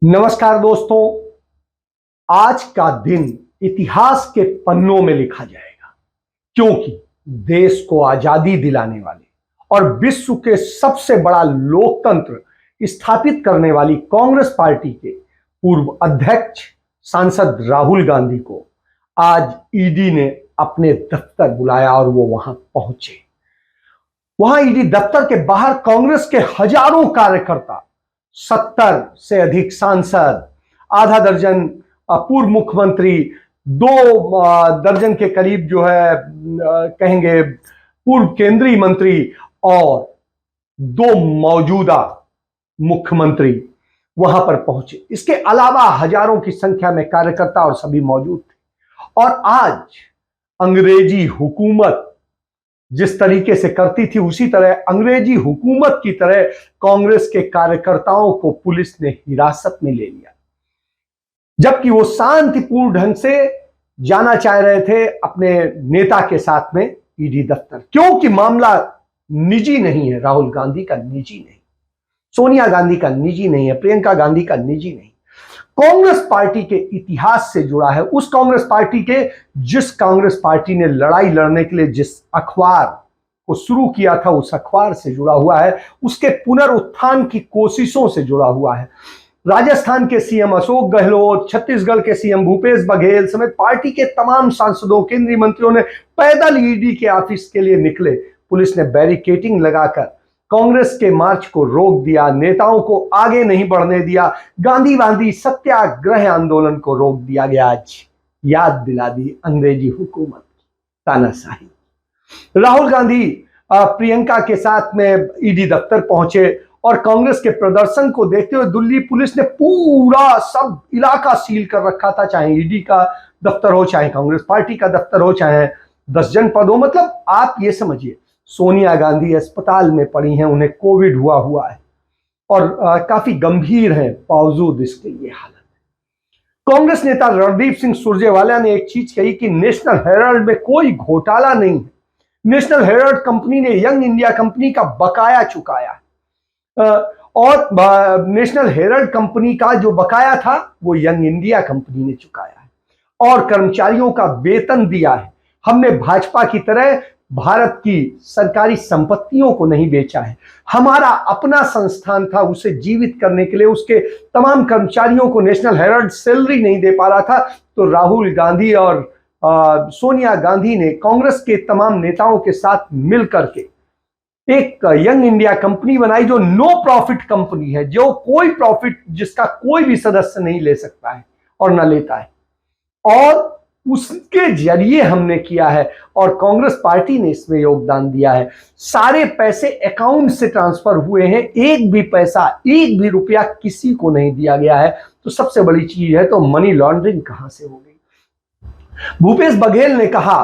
नमस्कार दोस्तों। आज का दिन इतिहास के पन्नों में लिखा जाएगा क्योंकि देश को आजादी दिलाने वाले और विश्व के सबसे बड़ा लोकतंत्र स्थापित करने वाली कांग्रेस पार्टी के पूर्व अध्यक्ष सांसद राहुल गांधी को आज ईडी ने अपने दफ्तर बुलाया और वो वहां पहुंचे। वहां ईडी दफ्तर के बाहर कांग्रेस के हजारों कार्यकर्ता, 70 से अधिक सांसद, आधा दर्जन पूर्व मुख्यमंत्री, 2 दर्जन के करीब जो है कहेंगे पूर्व केंद्रीय मंत्री और 2 मौजूदा मुख्यमंत्री वहां पर पहुंचे। इसके अलावा हजारों की संख्या में कार्यकर्ता और सभी मौजूद थे। और आज अंग्रेजी हुकूमत जिस तरीके से करती थी उसी तरह अंग्रेजी हुकूमत की तरह कांग्रेस के कार्यकर्ताओं को पुलिस ने हिरासत में ले लिया, जबकि वो शांतिपूर्ण ढंग से जाना चाह रहे थे अपने नेता के साथ में ईडी दफ्तर, क्योंकि मामला निजी नहीं है। राहुल गांधी का निजी नहीं, सोनिया गांधी का निजी नहीं है, प्रियंका गांधी का निजी नहीं, कांग्रेस पार्टी के इतिहास से जुड़ा है। उस कांग्रेस पार्टी के जिस कांग्रेस पार्टी ने लड़ाई लड़ने के लिए जिस अखबार को शुरू किया था उस अखबार से जुड़ा हुआ है, उसके पुनरुत्थान की कोशिशों से जुड़ा हुआ है। राजस्थान के सीएम अशोक गहलोत, छत्तीसगढ़ के सीएम भूपेश बघेल समेत पार्टी के तमाम सांसदों, केंद्रीय मंत्रियों ने पैदल ईडी के ऑफिस के लिए निकले। पुलिस ने बैरिकेडिंग लगाकर कांग्रेस के मार्च को रोक दिया, नेताओं को आगे नहीं बढ़ने दिया, गांधीवादी सत्याग्रह आंदोलन को रोक दिया गया। आज याद दिला दी अंग्रेजी हुकूमत की तानाशाही। राहुल गांधी प्रियंका के साथ में ईडी दफ्तर पहुंचे और कांग्रेस के प्रदर्शन को देखते हुए दिल्ली पुलिस ने पूरा सब इलाका सील कर रखा था, चाहे ईडी का दफ्तर हो, चाहे कांग्रेस पार्टी का दफ्तर हो, चाहे 10 जनपद हो। मतलब आप ये समझिए, सोनिया गांधी अस्पताल में पड़ी हैं, उन्हें कोविड हुआ है और काफी गंभीर है, बावजूद इसके ये हालत है। कांग्रेस नेता रणदीप सिंह सुरजेवाला ने एक चीज कही कि नेशनल हेराल्ड में कोई घोटाला नहीं है। नेशनल हेराल्ड कंपनी ने यंग इंडिया कंपनी का बकाया चुकाया है और नेशनल हेराल्ड कंपनी का जो बकाया था वो यंग इंडिया कंपनी ने चुकाया है और कर्मचारियों का वेतन दिया है। हमने भाजपा की तरह भारत की सरकारी संपत्तियों को नहीं बेचा है। हमारा अपना संस्थान था, उसे जीवित करने के लिए उसके तमाम कर्मचारियों को नेशनल हेराल्ड सैलरी नहीं दे पा रहा था, तो राहुल गांधी और सोनिया गांधी ने कांग्रेस के तमाम नेताओं के साथ मिलकर के एक यंग इंडिया कंपनी बनाई, जो नो प्रॉफिट कंपनी है, जो कोई प्रॉफिट जिसका कोई भी सदस्य नहीं ले सकता है और न लेता है, और उसके जरिए हमने किया है और कांग्रेस पार्टी ने इसमें योगदान दिया है। सारे पैसे अकाउंट से ट्रांसफर हुए हैं, एक भी पैसा, एक भी रुपया किसी को नहीं दिया गया है। तो सबसे बड़ी चीज है, तो मनी लॉन्ड्रिंग कहां से हो गई। भूपेश बघेल ने कहा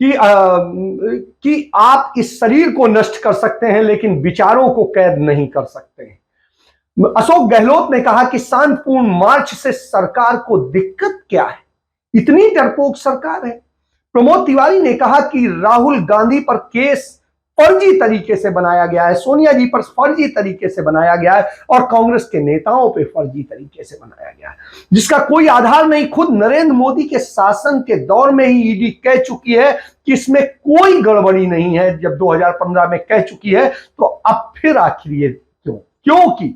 कि आप इस शरीर को नष्ट कर सकते हैं लेकिन विचारों को कैद नहीं कर सकते हैं। अशोक गहलोत ने कहा कि शांतिपूर्ण मार्च से सरकार को दिक्कत क्या है, इतनी डरपोक सरकार है। प्रमोद तिवारी ने कहा कि राहुल गांधी पर केस फर्जी तरीके से बनाया गया है, सोनिया जी पर फर्जी तरीके से बनाया गया है और कांग्रेस के नेताओं पे फर्जी तरीके से बनाया गया है, जिसका कोई आधार नहीं। खुद नरेंद्र मोदी के शासन के दौर में ही ईडी कह चुकी है कि इसमें कोई गड़बड़ी नहीं है। जब 2015 में कह चुकी है तो अब फिर आखिर ये क्यों? क्योंकि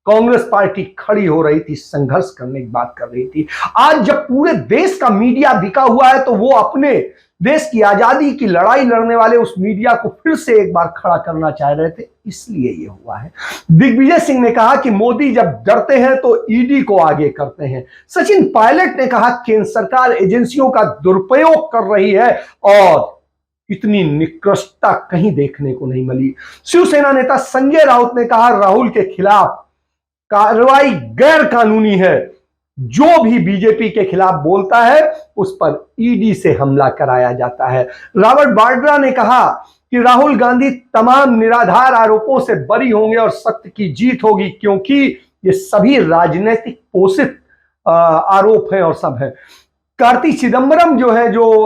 कांग्रेस पार्टी खड़ी हो रही थी, संघर्ष करने की बात कर रही थी। आज जब पूरे देश का मीडिया बिका हुआ है तो वो अपने देश की आजादी की लड़ाई लड़ने वाले उस मीडिया को फिर से एक बार खड़ा करना चाह रहे थे, इसलिए ये हुआ है। दिग्विजय सिंह ने कहा कि मोदी जब डरते हैं तो ईडी को आगे करते हैं। सचिन पायलट ने कहा केंद्र सरकार एजेंसियों का दुरुपयोग कर रही है और इतनी निकृष्टता कहीं देखने को नहीं मिली। शिवसेना नेता संजय राउत ने कहा राहुल के खिलाफ कार्रवाई गैर कानूनी है, जो भी बीजेपी के खिलाफ बोलता है उस पर ईडी से हमला कराया जाता है। रॉबर्ट वाड्रा ने कहा कि राहुल गांधी तमाम निराधार आरोपों से बरी होंगे और सत्य की जीत होगी, क्योंकि ये सभी राजनीतिक पोषित आरोप हैं और सब है। कार्ति चिदम्बरम जो है, जो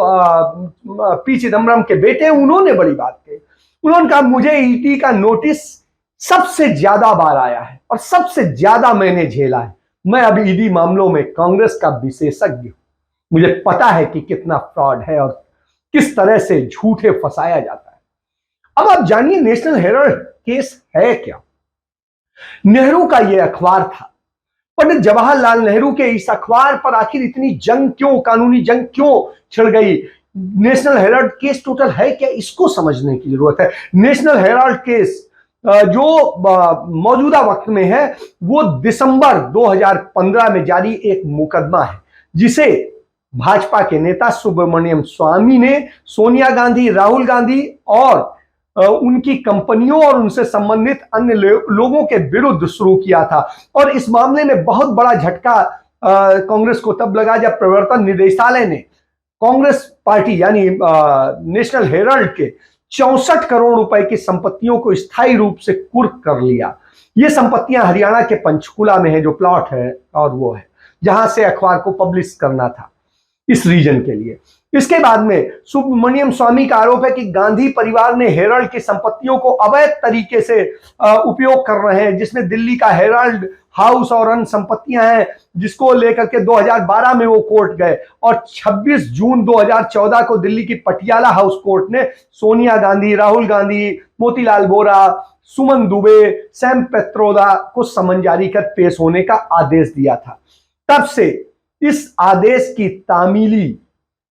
पी चिदम्बरम के बेटे, उन्होंने बड़ी बात कही। उन्होंने कहा मुझे ईडी का नोटिस सबसे ज्यादा बार आया है और सबसे ज्यादा मैंने झेला है। मैं अभी ईडी मामलों में कांग्रेस का विशेषज्ञ हूं, मुझे पता है कि कितना फ्रॉड है और किस तरह से झूठे फंसाया जाता है। अब आप जानिए नेशनल हेराल्ड केस है क्या। नेहरू का यह अखबार था, पंडित जवाहरलाल नेहरू के इस अखबार पर आखिर इतनी जंग क्यों, कानूनी जंग क्यों छिड़ गई। नेशनल हेराल्ड केस टोटल है क्या, इसको समझने की जरूरत है। नेशनल हेराल्ड केस जो मौजूदा वक्त में है वो दिसंबर 2015 में जारी एक मुकदमा है, जिसे भाजपा के नेता सुब्रमण्यम स्वामी ने सोनिया गांधी, राहुल गांधी और उनकी कंपनियों और उनसे संबंधित अन्य लोगों के विरुद्ध शुरू किया था। और इस मामले में बहुत बड़ा झटका कांग्रेस को तब लगा जब प्रवर्तन निदेशालय ने कांग्रेस पार्टी यानी नेशनल हेराल्ड के 64 करोड़ रुपए की संपत्तियों को स्थायी रूप से कुर्क कर लिया। ये संपत्तियां हरियाणा के पंचकुला में है, जो प्लॉट है और वो है जहां से अखबार को पब्लिश करना था इस रीजन के लिए। इसके बाद में सुब्रमण्यम स्वामी का आरोप है कि गांधी परिवार ने हेराल्ड की संपत्तियों को अवैध तरीके से उपयोग कर रहे हैं, जिसमें दिल्ली का हेराल्ड हाउस और अन्य संपत्तियां हैं, जिसको लेकर के 2012 में वो कोर्ट गए। और 26 जून 2014 को दिल्ली की पटियाला हाउस कोर्ट ने सोनिया गांधी, राहुल गांधी, मोतीलाल वोरा, सुमन दुबे, सैम पेत्रोदा को समन जारी कर पेश होने का आदेश दिया था। तब से इस आदेश की तामीली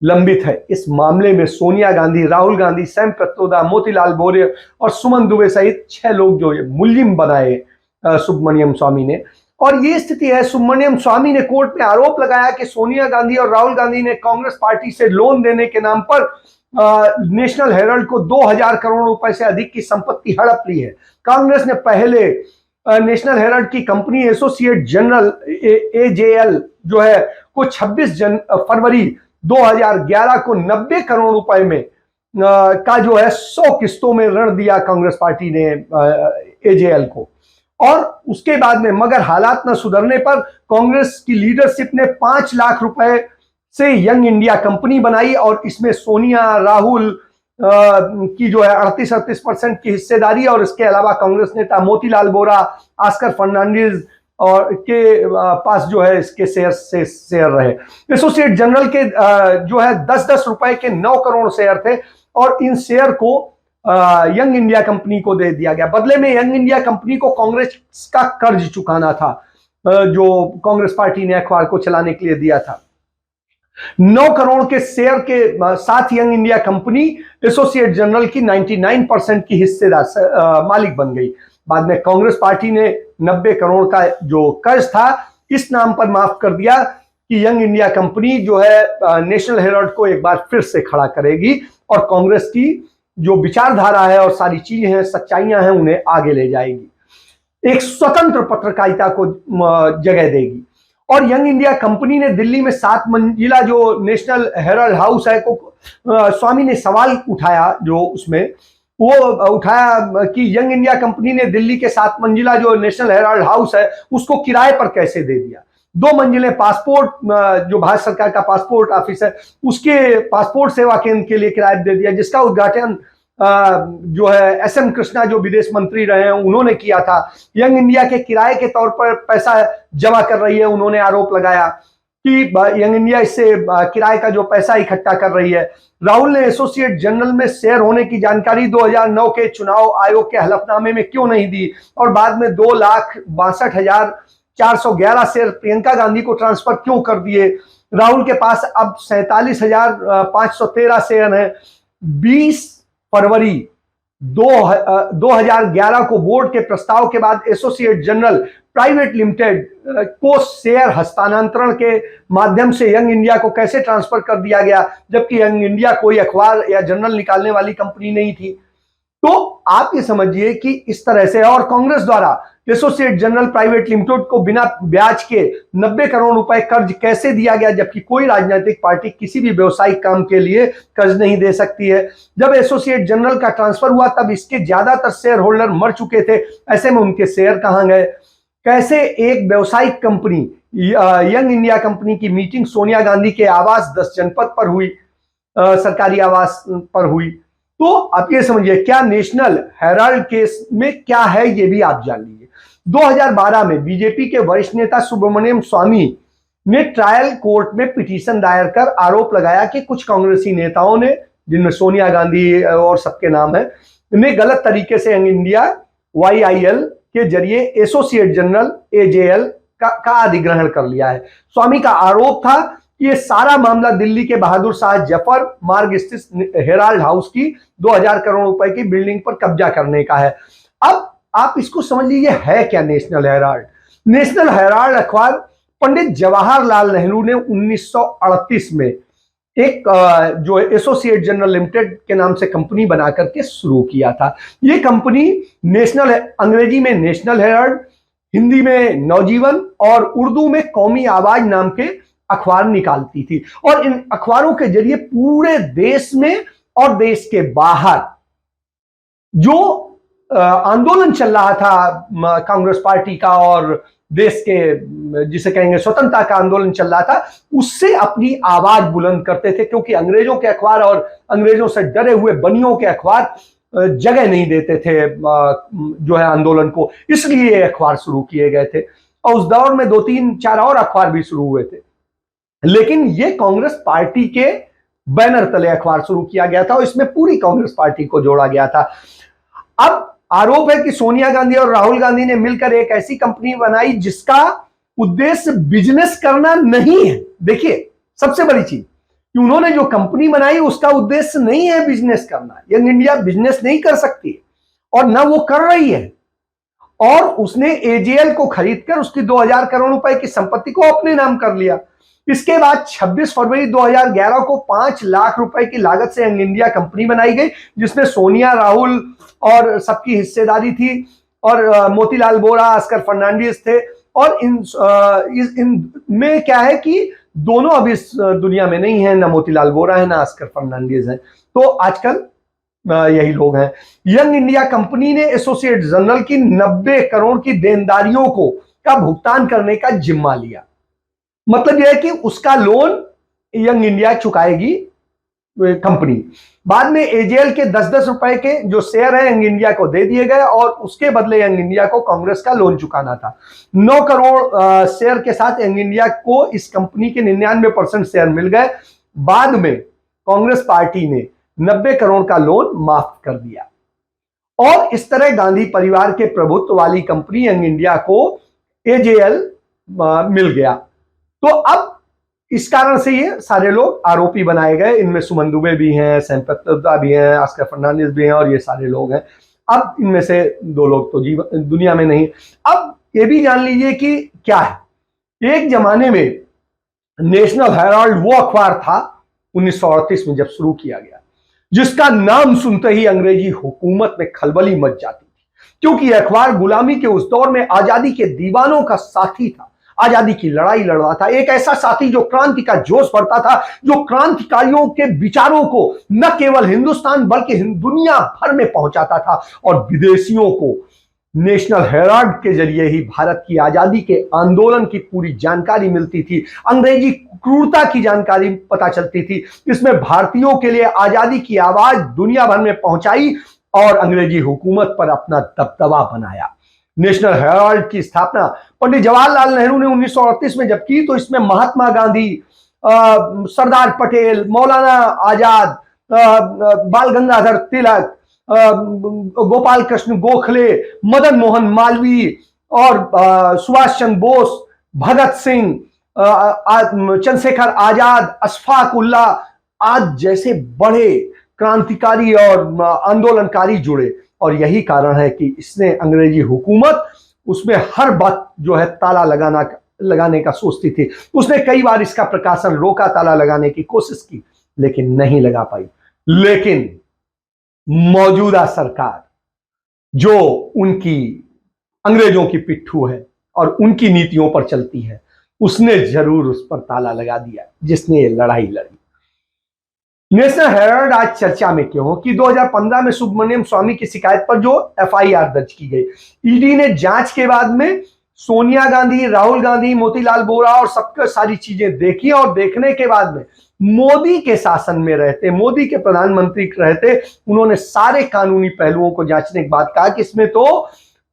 लंबित है। इस मामले में सोनिया गांधी, राहुल गांधी, सैम पेत्रोदा, मोतीलाल वोरा और सुमन दुबे सहित 6 लोग जो मुल्जिम बनाए सुब्रमण्यम स्वामी ने। और ये स्थिति है, सुब्रमण्यम स्वामी ने कोर्ट में आरोप लगाया कि सोनिया गांधी और राहुल गांधी ने कांग्रेस पार्टी से लोन देने के नाम पर नेशनल हेराल्ड को 2000 करोड़ रुपए से अधिक की संपत्ति हड़प ली है। कांग्रेस ने पहले नेशनल हेराल्ड की कंपनी एसोसिएट जनरल AJL जो है को 26 फरवरी 2011 को 90 करोड़ रुपए में का जो है 100 किस्तों में ऋण दिया कांग्रेस पार्टी ने AJL को। और उसके बाद में मगर हालात न सुधरने पर कांग्रेस की लीडरशिप ने 5 लाख रुपए से यंग इंडिया कंपनी बनाई और इसमें सोनिया, राहुल की जो है 38% की हिस्सेदारी और इसके अलावा कांग्रेस नेता मोतीलाल वोरा, ऑस्कर फर्नांडिस और के पास जो है इसके शेयर रहे। एसोसिएट जनरल के जो है 10-10 रुपए के 9 करोड़ शेयर थे और इन शेयर को यंग इंडिया कंपनी को दे दिया गया। बदले में यंग इंडिया कंपनी को कांग्रेस का कर्ज चुकाना था जो कांग्रेस पार्टी ने अखबार को चलाने के लिए दिया था। 9 करोड़ के शेयर के साथ young India company associate general की 99% की हिस्सेदार मालिक बन गई। बाद में कांग्रेस पार्टी ने 90 करोड़ का जो कर्ज था इस नाम पर माफ कर दिया कि यंग इंडिया कंपनी जो है नेशनल हेराल्ड को एक बार फिर से खड़ा करेगी और कांग्रेस की जो विचारधारा है और सारी चीजें हैं, सच्चाइयां हैं, उन्हें आगे ले जाएगी, एक स्वतंत्र पत्रकारिता को जगह देगी। और यंग इंडिया कंपनी ने दिल्ली में 7 मंजिला जो नेशनल हेराल्ड हाउस है को स्वामी ने सवाल उठाया, जो उसमें वो उठाया कि यंग इंडिया कंपनी ने दिल्ली के 7 मंजिला जो नेशनल हेराल्ड हाउस है उसको किराए पर कैसे दे दिया। 2 मंजिलें पासपोर्ट जो भारत सरकार का पासपोर्ट ऑफिस है उसके पासपोर्ट सेवा केंद्र के लिए किराए दे दिया, जिसका उद्घाटन जो है SM कृष्णा जो विदेश मंत्री रहे हैं उन्होंने किया था। यंग इंडिया के किराए के तौर पर पैसा जमा कर रही है, उन्होंने आरोप लगाया कि यंग इंडिया इससे किराए का जो पैसा इकट्ठा कर रही है। राहुल ने एसोसिएट जनरल में शेयर होने की जानकारी 2009 के चुनाव आयोग के हलफनामे में क्यों नहीं दी और बाद में 2,62,411 शेयर प्रियंका गांधी को ट्रांसफर क्यों कर दिए। राहुल के पास अब 47,513 शेयर हैं। 20 फरवरी 2011 को बोर्ड के प्रस्ताव के बाद एसोसिएट जनरल प्राइवेट लिमिटेड को शेयर हस्तांतरण के माध्यम से यंग इंडिया को कैसे ट्रांसफर कर दिया गया, जबकि यंग इंडिया कोई अखबार या जर्नल निकालने वाली कंपनी नहीं थी। तो आप ये समझिए कि इस तरह से और कांग्रेस द्वारा एसोसिएट जनरल प्राइवेट लिमिटेड को बिना ब्याज के 90 करोड़ रुपए कर्ज कैसे दिया गया, जबकि कोई राजनीतिक पार्टी किसी भी व्यवसायिक काम के लिए कर्ज नहीं दे सकती है। जब एसोसिएट जनरल का ट्रांसफर हुआ तब इसके ज्यादातर शेयर होल्डर मर चुके थे, ऐसे में उनके शेयर कहां गए। कैसे एक व्यवसायिक कंपनी यंग इंडिया कंपनी की मीटिंग सोनिया गांधी के आवास 10 जनपद पर हुई, सरकारी आवास पर हुई। तो आप ये समझिए क्या नेशनल हेराल्ड केस में क्या है ये भी आप जान लीजिए। 2012 में बीजेपी के वरिष्ठ नेता सुब्रमण्यम स्वामी ने ट्रायल कोर्ट में पिटीशन दायर कर आरोप लगाया कि कुछ कांग्रेसी नेताओं ने, जिनमें सोनिया गांधी और सबके नाम है, ने गलत तरीके से यंग इंडिया YIL के जरिए एसोसिएट जनरल AJL का अधिग्रहण कर लिया है। स्वामी का आरोप था कि ये सारा मामला दिल्ली के बहादुर शाह जफर मार्ग स्थित हेराल्ड हाउस की 2000 करोड़ रुपए की बिल्डिंग पर कब्जा करने का है। अब आप इसको समझ लीजिए है क्या नेशनल हेराल्ड। नेशनल हेराल्ड अखबार पंडित जवाहरलाल नेहरू ने 1938 में एक जो एसोसिएट जनरल लिमिटेड के नाम से कंपनी बना करके शुरू किया था। ये कंपनी नेशनल, अंग्रेजी में नेशनल हेराल्ड, हिंदी में नवजीवन और उर्दू में कौमी आवाज नाम के अखबार निकालती थी और इन अखबारों के जरिए पूरे देश में और देश के बाहर जो आंदोलन चल रहा था कांग्रेस पार्टी का और देश के जिसे कहेंगे स्वतंत्रता का आंदोलन चल रहा था, उससे अपनी आवाज बुलंद करते थे, क्योंकि अंग्रेजों के अखबार और अंग्रेजों से डरे हुए बनियों के अखबार जगह नहीं देते थे जो है आंदोलन को, इसलिए ये अखबार शुरू किए गए थे। और उस दौर में 2-3-4 और अखबार भी शुरू हुए थे, लेकिन ये कांग्रेस पार्टी के बैनर तले अखबार शुरू किया गया था और इसमें पूरी कांग्रेस पार्टी को जोड़ा गया था। अब आरोप है कि सोनिया गांधी और राहुल गांधी ने मिलकर एक ऐसी कंपनी बनाई जिसका उद्देश्य बिजनेस करना नहीं है। देखिए सबसे बड़ी चीज कि उन्होंने जो कंपनी बनाई उसका उद्देश्य नहीं है बिजनेस करना। यंग इंडिया बिजनेस नहीं कर सकती और ना वो कर रही है, और उसने AJL को खरीदकर उसकी 2000 करोड़ रुपए की संपत्ति को अपने नाम कर लिया। इसके बाद 26 फरवरी 2011 को 5 लाख रुपए की लागत से यंग इंडिया कंपनी बनाई गई, जिसमें सोनिया, राहुल और सबकी हिस्सेदारी थी, और मोतीलाल वोरा, अस्कर फर्नांडिस थे। और इन में क्या है कि दोनों अब इस दुनिया में नहीं है, ना मोतीलाल वोरा है ना अस्कर फर्नांडिस है, तो आजकल यही लोग हैं। यंग इंडिया कंपनी ने एसोसिएट जनरल की 90 करोड़ की देनदारियों को का भुगतान करने का जिम्मा लिया। मतलब यह है कि उसका लोन यंग इंडिया चुकाएगी कंपनी। बाद में AJL के 10-10 रुपए के जो शेयर है यंग इंडिया को दे दिए गए और उसके बदले यंग इंडिया को कांग्रेस का लोन चुकाना था। 9 करोड़ शेयर के साथ यंग इंडिया को इस कंपनी के 99% शेयर मिल गए। बाद में कांग्रेस पार्टी ने 90 करोड़ का लोन माफ कर दिया और इस तरह गांधी परिवार के प्रभुत्व वाली कंपनी यंग इंडिया को AJL मिल गया। तो अब इस कारण से ये सारे लोग आरोपी बनाए गए। इनमें सुमन दुबे भी हैं, सैम पित्रोदा भी हैं, अस्कर फर्नांडिस भी हैं और ये सारे लोग हैं। अब इनमें से 2 लोग तो दुनिया में नहीं। अब ये भी जान लीजिए कि क्या है, एक जमाने में नेशनल हेराल्ड वो अखबार था 1938 में जब शुरू किया गया, जिसका नाम सुनते ही अंग्रेजी हुकूमत में खलबली मच जाती थी, क्योंकि अखबार गुलामी के उस दौर में आजादी के दीवानों का साथी था, आजादी की लड़ाई लड़ रहा था। एक ऐसा साथी जो क्रांति का जोश भरता था, जो क्रांतिकारियों के विचारों को न केवल हिंदुस्तान बल्कि दुनिया भर में पहुंचाता था, और विदेशियों को नेशनल हेराल्ड के जरिए ही भारत की आजादी के आंदोलन की पूरी जानकारी मिलती थी, अंग्रेजी क्रूरता की जानकारी पता चलती थी। इसमें भारतीयों के लिए आजादी की आवाज दुनिया भर में पहुंचाई और अंग्रेजी हुकूमत पर अपना दबदबा बनाया। नेशनल हेराल्ड की स्थापना पंडित जवाहरलाल नेहरू ने 1938 में जब की, तो इसमें महात्मा गांधी, सरदार पटेल, मौलाना आजाद, बाल गंगाधर तिलक, गोपाल कृष्ण गोखले, मदन मोहन मालवीय और सुभाष चंद्र बोस, भगत सिंह, चंद्रशेखर आजाद, अशफाक उल्लाह आज जैसे बड़े क्रांतिकारी और आंदोलनकारी जुड़े। और यही कारण है कि इसने अंग्रेजी हुकूमत उसमें हर बात जो है ताला लगाने का सोचती थी। उसने कई बार इसका प्रकाशन रोका, ताला लगाने की कोशिश की, लेकिन नहीं लगा पाई। लेकिन मौजूदा सरकार जो उनकी अंग्रेजों की पिट्ठू है और उनकी नीतियों पर चलती है, उसने जरूर उस पर ताला लगा दिया जिसने ये लड़ाई लड़ी। नेशनल हेराल्ड आज चर्चा में क्यों कि 2015 में सुब्रमण्यम स्वामी की शिकायत पर जो FIR दर्ज की गई, ईडी ने जांच के बाद में सोनिया गांधी, राहुल गांधी, मोतीलाल वोरा और सबके सारी चीजें देखी और देखने के बाद में मोदी के शासन में रहते, मोदी के प्रधानमंत्री रहते, उन्होंने सारे कानूनी पहलुओं को जांचने के बाद कहा कि इसमें तो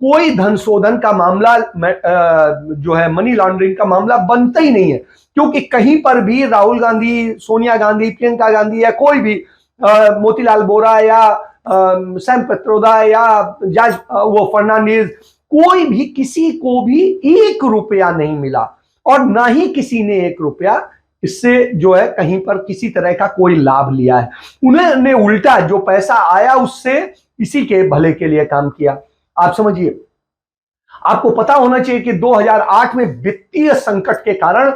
कोई धन शोधन का मामला जो है मनी लॉन्ड्रिंग का मामला बनता ही नहीं है, क्योंकि कहीं पर भी राहुल गांधी, सोनिया गांधी, प्रियंका गांधी या कोई भी मोतीलाल वोरा या सैम पित्रोदा या जॉर्ज वो फर्नांडीज, कोई भी किसी को भी 1 रुपया नहीं मिला और ना ही किसी ने 1 रुपया इससे जो है कहीं पर किसी तरह का कोई लाभ लिया है। उन्होंने उल्टा जो पैसा आया उससे इसी के भले के लिए काम किया। आप समझिए, आपको पता होना चाहिए कि 2008 में वित्तीय संकट के कारण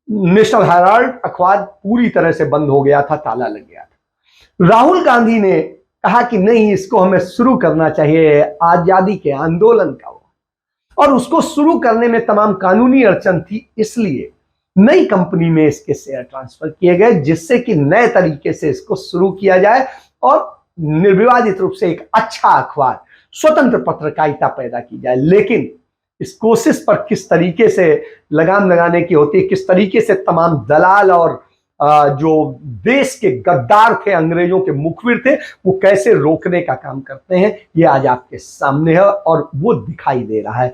नेशनल हेराल्ड अखबार पूरी तरह से बंद हो गया था, ताला लग गया था। राहुल गांधी ने कहा कि नहीं, इसको हमें शुरू करना चाहिए, आजादी के आंदोलन का, और उसको शुरू करने में तमाम कानूनी अड़चन थी, इसलिए नई कंपनी में इसके शेयर ट्रांसफर किए गए, जिससे कि नए तरीके से इसको शुरू किया जाए और निर्विवादित रूप से एक अच्छा अखबार, स्वतंत्र पत्रकारिता पैदा की जाए। लेकिन इस कोशिश पर किस तरीके से लगाम लगाने की होती है, किस तरीके से तमाम दलाल और जो देश के गद्दार थे, अंग्रेजों के मुखबिर थे, वो कैसे रोकने का काम करते हैं, ये आज आपके सामने है और वो दिखाई दे रहा है।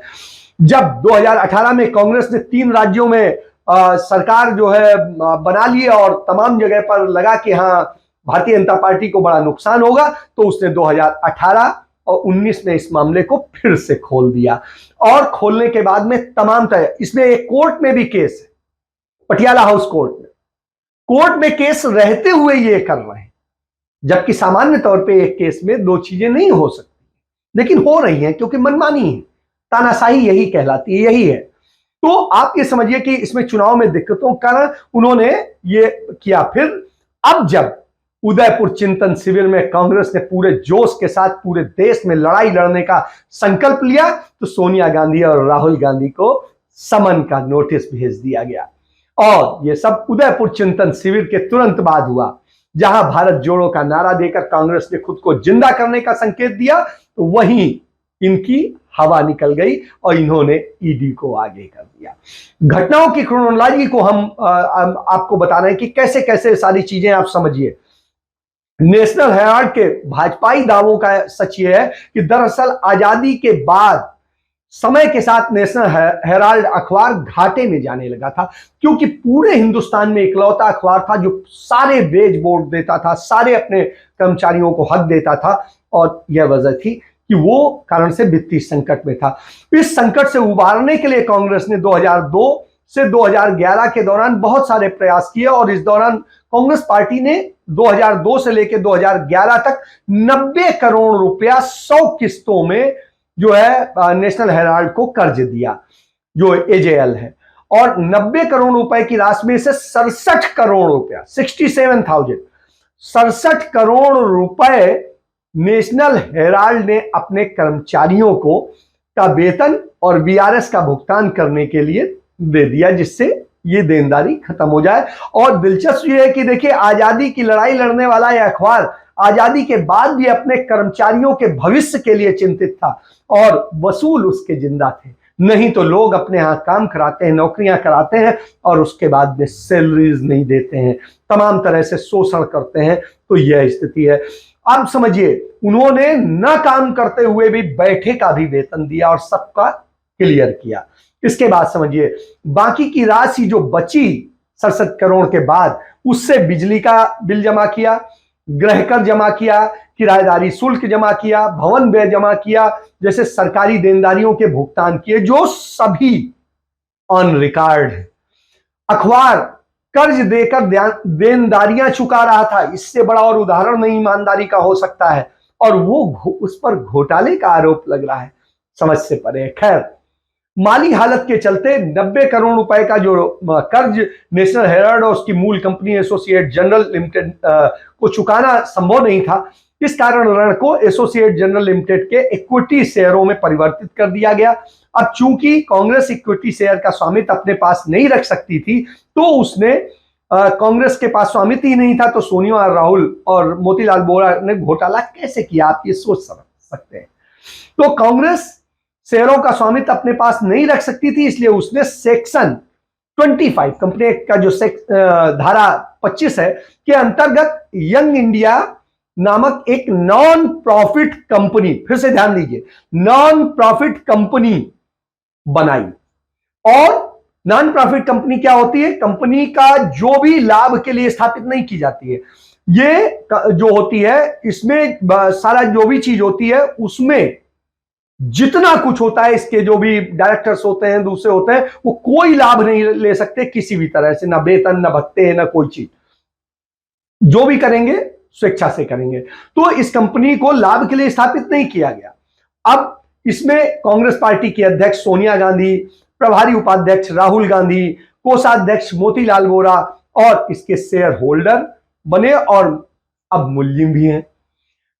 जब 2018 में कांग्रेस ने 3 राज्यों में सरकार जो है बना ली और तमाम जगह पर लगा कि हाँ भारतीय जनता पार्टी को बड़ा नुकसान होगा, तो उसने 2018 और 19 में इस मामले को फिर से खोल दिया। और खोलने के बाद में तमाम तरह, इसमें एक कोर्ट में भी केस है, पटियाला हाउस कोर्ट में केस रहते हुए ये कर रहे हैं, जबकि सामान्य तौर पे एक केस में 2 चीजें नहीं हो सकती, लेकिन हो रही हैं क्योंकि मनमानी है, तानाशाही यही कहलाती है, यही है। तो आप ये समझिए कि इसमें चुनाव में दिक्कतों के कारण उन्होंने ये किया। फिर अब जब उदयपुर चिंतन शिविर में कांग्रेस ने पूरे जोश के साथ पूरे देश में लड़ाई लड़ने का संकल्प लिया, तो सोनिया गांधी और राहुल गांधी को समन का नोटिस भेज दिया गया। और ये सब उदयपुर चिंतन शिविर के तुरंत बाद हुआ, जहां भारत जोड़ो का नारा देकर कांग्रेस ने खुद को जिंदा करने का संकेत दिया, तो वहीं इनकी हवा निकल गई और इन्होंने ईडी को आगे कर दिया। घटनाओं की क्रोनोलॉजी को हम आपको बता रहे हैं कि कैसे कैसे सारी चीजें आप समझिए। नेशनल हेराल्ड के भाजपाई दावों का सच ये है कि दरअसल आजादी के बाद समय के साथ नेशनल हेराल्ड अखबार घाटे में जाने लगा था, क्योंकि पूरे हिंदुस्तान में इकलौता अखबार था जो सारे वेज बोर्ड देता था, सारे अपने कर्मचारियों को हक देता था, और यह वजह थी कि वो कारण से वित्तीय संकट में था। इस संकट से उबारने के लिए कांग्रेस ने 2002 से 2011 के दौरान बहुत सारे प्रयास किए, और इस दौरान कांग्रेस पार्टी ने 2002 से लेकर 2011 तक 90 करोड़ रुपया 100 किस्तों में जो है नेशनल हेराल्ड को कर्ज दिया, जो एजेएल है, और 90 करोड़ रुपए की राशि में से 67 करोड़ रुपया 67 करोड़ रुपए नेशनल हेराल्ड ने अपने कर्मचारियों को का वेतन और वीआरएस का भुगतान करने के लिए दे दिया, जिससे ये देनदारी खत्म हो जाए। और दिलचस्प ये है कि देखिए, आजादी की लड़ाई लड़ने वाला यह अखबार आजादी के बाद भी अपने कर्मचारियों के भविष्य के लिए चिंतित था, और वसूल उसके जिंदा थे। नहीं तो लोग अपने यहां काम कराते हैं, नौकरियां कराते हैं, और उसके बाद में सैलरीज नहीं देते हैं, तमाम तरह से शोषण करते हैं। तो यह स्थिति है। अब समझिए, उन्होंने न काम करते हुए भी बैठे का भी वेतन दिया और सबका क्लियर किया। इसके बाद समझिए, बाकी की राशि जो बची 67 करोड़ के बाद, उससे बिजली का बिल जमा किया, गृह कर जमा किया, किराएदारी शुल्क जमा किया, भवन व्यय जमा किया, जैसे सरकारी देनदारियों के भुगतान किए, जो सभी ऑन रिकॉर्ड है। अखबार कर्ज देकर देनदारियां चुका रहा था, इससे बड़ा और उदाहरण नहीं ईमानदारी का हो सकता है, और वो उस पर घोटाले का आरोप लग रहा है, समझ से परे। खैर, माली हालत के चलते 90 करोड़ रुपए का जो कर्ज नेशनल हेराल्ड और उसकी मूल कंपनी एसोसिएट जनरल लिमिटेड को चुकाना संभव नहीं था। इस कारण ऋण को एसोसिएट जनरल लिमिटेड के इक्विटी शेयरों में परिवर्तित कर दिया गया। अब चूंकि कांग्रेस इक्विटी शेयर का स्वामित्व अपने पास नहीं रख सकती थी, तो उसने कांग्रेस के पास स्वामित्व ही नहीं था, तो सोनिया और राहुल और मोतीलाल वोरा ने घोटाला कैसे किया, आप ये सोच सकते हैं। तो कांग्रेस शेयरों का स्वामित्व अपने पास नहीं रख सकती थी, इसलिए उसने सेक्शन 25 कंपनी एक्ट का जो धारा 25 है के अंतर्गत यंग इंडिया नामक एक नॉन प्रॉफिट कंपनी, फिर से ध्यान दीजिए, नॉन प्रॉफिट कंपनी बनाई। और नॉन प्रॉफिट कंपनी क्या होती है? कंपनी का जो भी लाभ के लिए स्थापित नहीं की जाती है, ये जो होती है इसमें सारा जो भी चीज होती है उसमें जितना कुछ होता है, इसके जो भी डायरेक्टर्स होते हैं, दूसरे होते हैं, वो कोई लाभ नहीं ले सकते किसी भी तरह से, ना वेतन, ना भत्ते, ना कोई चीज। जो भी करेंगे स्वेच्छा से करेंगे। तो इस कंपनी को लाभ के लिए स्थापित नहीं किया गया। अब इसमें कांग्रेस पार्टी की अध्यक्ष सोनिया गांधी, प्रभारी उपाध्यक्ष राहुल गांधी, कोषाध्यक्ष मोतीलाल वोरा और इसके शेयर होल्डर बने और अब मुल्जिम भी हैं।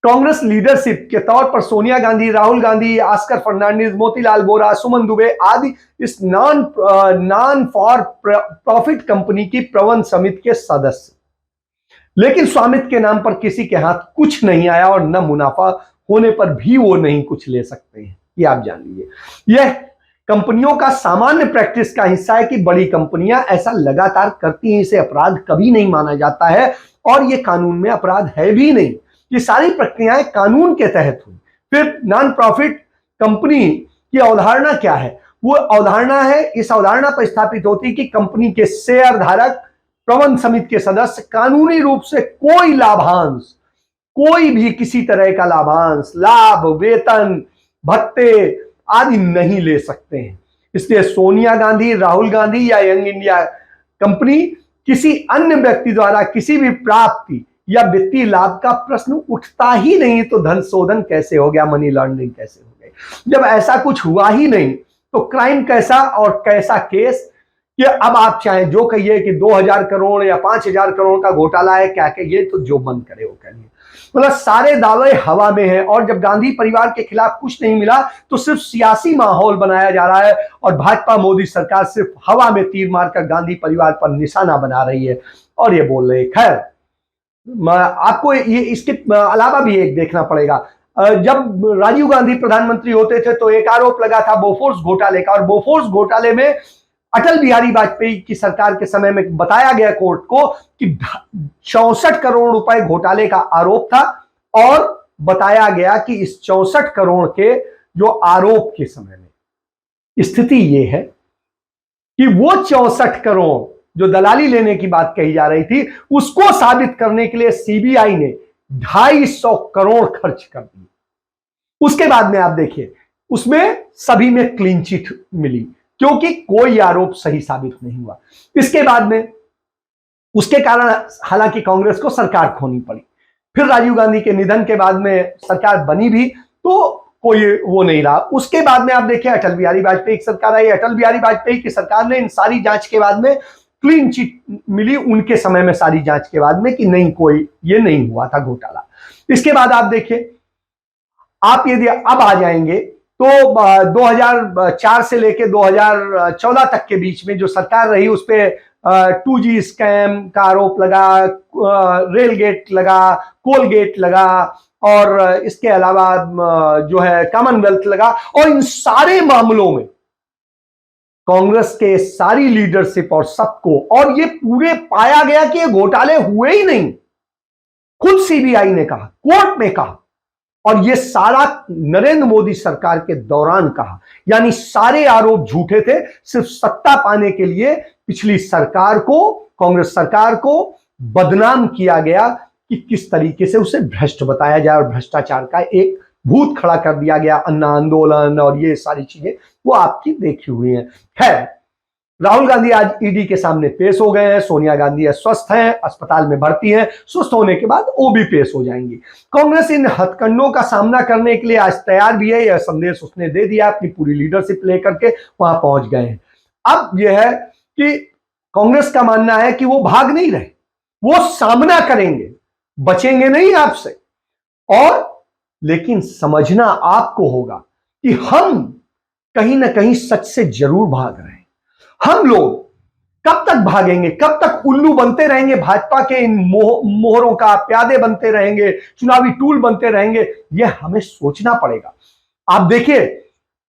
कांग्रेस लीडरशिप के तौर पर सोनिया गांधी, राहुल गांधी, ऑस्कर फर्नांडिस, मोतीलाल वोरा, सुमन दुबे आदि इस नॉन फॉर प्रॉफिट कंपनी की प्रबंध समिति के सदस्य। लेकिन स्वामित्व के नाम पर किसी के हाथ कुछ नहीं आया और न मुनाफा होने पर भी वो नहीं कुछ ले सकते हैं, ये आप जान लीजिए। यह कंपनियों का सामान्य प्रैक्टिस का हिस्सा है कि बड़ी कंपनियां ऐसा लगातार करती हैं, इसे अपराध कभी नहीं माना जाता है और ये कानून में अपराध है भी नहीं। ये सारी प्रक्रियाएं कानून के तहत हुई। फिर नॉन प्रॉफिट कंपनी की अवधारणा क्या है? वो अवधारणा है, इस अवधारणा पर स्थापित होती है कि कंपनी के शेयर धारक, प्रबंध समिति के सदस्य कानूनी रूप से कोई लाभांश, कोई भी किसी तरह का लाभांश, लाभ, वेतन, भत्ते आदि नहीं ले सकते हैं। इसलिए सोनिया गांधी, राहुल गांधी या यंग इंडिया कंपनी किसी अन्य व्यक्ति द्वारा किसी भी प्राप्ति या वित्तीय लाभ का प्रश्न उठता ही नहीं। तो धन शोधन कैसे हो गया, मनी लॉन्ड्रिंग कैसे हो गई? जब ऐसा कुछ हुआ ही नहीं तो क्राइम कैसा और कैसा केस? कि अब आप चाहे जो कहिए कि 2000 करोड़ या 5000 करोड़ का घोटाला है, क्या कहिए, तो जो मन करे वो करिए। मतलब सारे दावे हवा में हैं। और जब गांधी परिवार के खिलाफ कुछ नहीं मिला तो सिर्फ सियासी माहौल बनाया जा रहा है और भाजपा मोदी सरकार सिर्फ हवा में तीर मारकर गांधी परिवार पर निशाना बना रही है और ये बोल रहे। खैर, आपको ये इसके अलावा भी एक देखना पड़ेगा। जब राजीव गांधी प्रधानमंत्री होते थे तो एक आरोप लगा था बोफोर्स घोटाले का, और बोफोर्स घोटाले में अटल बिहारी वाजपेयी की सरकार के समय में बताया गया कोर्ट को कि 64 करोड़ रुपए घोटाले का आरोप था और बताया गया कि इस 64 करोड़ के जो आरोप के समय में स्थिति यह है कि वो 64 करोड़ जो दलाली लेने की बात कही जा रही थी, उसको साबित करने के लिए सीबीआई ने 250 करोड़ खर्च कर दिए। उसके बाद में आप देखिए, उसमें सभी में क्लीन चिट मिली क्योंकि कोई आरोप सही साबित नहीं हुआ। इसके बाद में उसके कारण हालांकि कांग्रेस को सरकार खोनी पड़ी। फिर राजीव गांधी के निधन के बाद में सरकार बनी भी तो कोई वो नहीं रहा। उसके बाद में आप देखिए अटल बिहारी वाजपेयी की सरकार आई। अटल बिहारी वाजपेयी की सरकार ने इन सारी जांच के बाद में क्लीन चिट मिली उनके समय में, सारी जांच के बाद में, कि नहीं कोई ये नहीं हुआ था घोटाला। इसके बाद आप देखिए, आप यदि अब आ जाएंगे तो 2004 से लेके 2014 तक के बीच में जो सरकार रही उस पर 2G स्कैम का आरोप लगा, रेल गेट लगा, कोल गेट लगा और इसके अलावा जो है कॉमनवेल्थ लगा। और इन सारे मामलों में कांग्रेस के सारी लीडरशिप और सबको, और ये पूरे पाया गया कि ये घोटाले हुए ही नहीं। खुद सीबीआई ने कहा, कोर्ट ने कहा, और ये सारा नरेंद्र मोदी सरकार के दौरान कहा। यानी सारे आरोप झूठे थे, सिर्फ सत्ता पाने के लिए पिछली सरकार को, कांग्रेस सरकार को बदनाम किया गया कि किस तरीके से उसे भ्रष्ट बताया जाए और भ्रष्टाचार का एक भूत खड़ा कर दिया गया। अन्ना आंदोलन और ये सारी चीजें वो आपकी देखी हुई हैं। खैर, राहुल गांधी आज ईडी के सामने पेश हो गए हैं। सोनिया गांधी अस्वस्थ हैं, अस्पताल में भर्ती हैं। स्वस्थ होने के बाद वो भी पेश हो जाएंगी। कांग्रेस इन हथकंडों का सामना करने के लिए आज तैयार भी है। यह संदेश उसने दे दिया, अपनी पूरी लीडरशिप लेकर के वहां पहुंच गए हैं। अब यह है कि कांग्रेस का मानना है कि वो भाग नहीं रहे, वो सामना करेंगे, बचेंगे नहीं आपसे। और लेकिन समझना आपको होगा कि हम कहीं ना कहीं सच से जरूर भाग रहे हैं। हम लोग कब तक भागेंगे, कब तक उल्लू बनते रहेंगे, भाजपा के इन मोहरों का प्यादे बनते रहेंगे, चुनावी टूल बनते रहेंगे, यह हमें सोचना पड़ेगा। आप देखिए,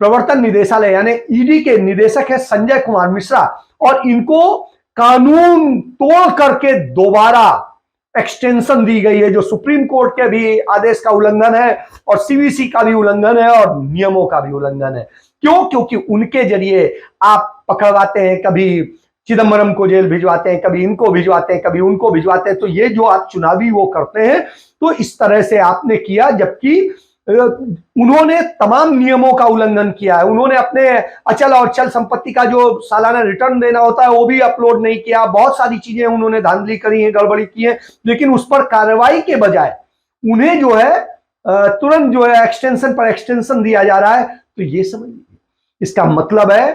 प्रवर्तन निदेशालय यानी ईडी के निदेशक है संजय कुमार मिश्रा, और इनको कानून तोड़ करके दोबारा एक्सटेंशन दी गई है, जो सुप्रीम कोर्ट के भी आदेश का उल्लंघन है और सीवीसी का भी उल्लंघन है और नियमों का भी उल्लंघन है। क्यों? क्योंकि उनके जरिए आप पकड़वाते हैं, कभी चिदम्बरम को जेल भिजवाते हैं, कभी इनको भिजवाते हैं, कभी उनको भिजवाते हैं। तो ये जो आप चुनावी वो करते हैं, तो इस तरह से आपने किया, जबकि उन्होंने तमाम नियमों का उल्लंघन किया है। उन्होंने अपने अचल और चल संपत्ति का जो सालाना रिटर्न देना होता है वो भी अपलोड नहीं किया। बहुत सारी चीजें उन्होंने धांधली करी है, गड़बड़ी की है, लेकिन उस पर कार्रवाई के बजाय उन्हें जो है तुरंत जो है एक्सटेंशन पर एक्सटेंशन दिया जा रहा है। तो ये समझिए, इसका मतलब है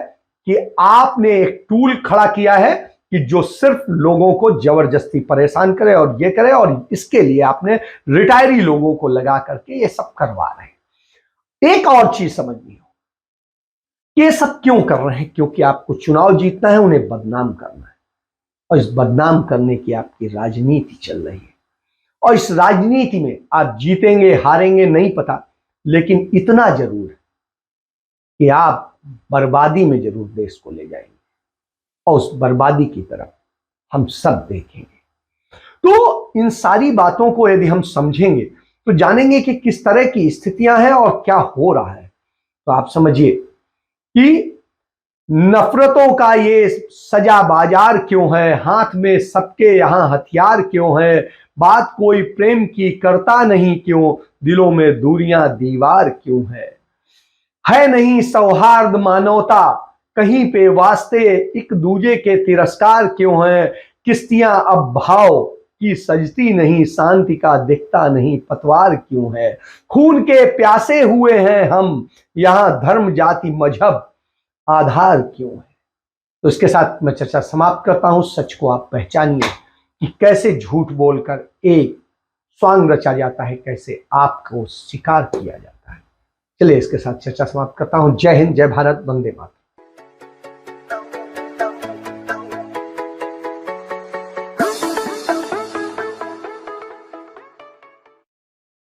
कि आपने एक टूल खड़ा किया है कि जो सिर्फ लोगों को जबरदस्ती परेशान करे और ये करे, और इसके लिए आपने रिटायरी लोगों को लगा करके ये सब करवा रहे हैं। एक और चीज समझनी हो, ये सब क्यों कर रहे हैं? क्योंकि आपको चुनाव जीतना है, उन्हें बदनाम करना है, और इस बदनाम करने की आपकी राजनीति चल रही है। और इस राजनीति में आप जीतेंगे हारेंगे नहीं पता, लेकिन इतना जरूर है कि आप बर्बादी में जरूर देश को ले जाएंगे, और उस बर्बादी की तरफ हम सब देखेंगे। तो इन सारी बातों को यदि हम समझेंगे तो जानेंगे कि किस तरह की स्थितियां हैं और क्या हो रहा है। तो आप समझिए कि नफरतों का ये सजा बाजार क्यों है, हाथ में सबके यहां हथियार क्यों है, बात कोई प्रेम की करता नहीं क्यों, दिलों में दूरियां दीवार क्यों है नहीं सौहार्द मानवता कहीं पे वास्ते, एक दूजे के तिरस्कार क्यों है, किश्तियां अब भाव की सजती नहीं, शांति का दिखता नहीं पतवार क्यों है, खून के प्यासे हुए हैं हम, यहां धर्म जाति मजहब आधार क्यों है। तो इसके साथ मैं चर्चा समाप्त करता हूं। सच को आप पहचानिए कि कैसे झूठ बोलकर एक स्वांग रचा जाता है, कैसे आपको शिकार किया जाता है। चलिए इसके साथ चर्चा समाप्त करता हूं। जय हिंद, जय भारत, वंदे मातरम।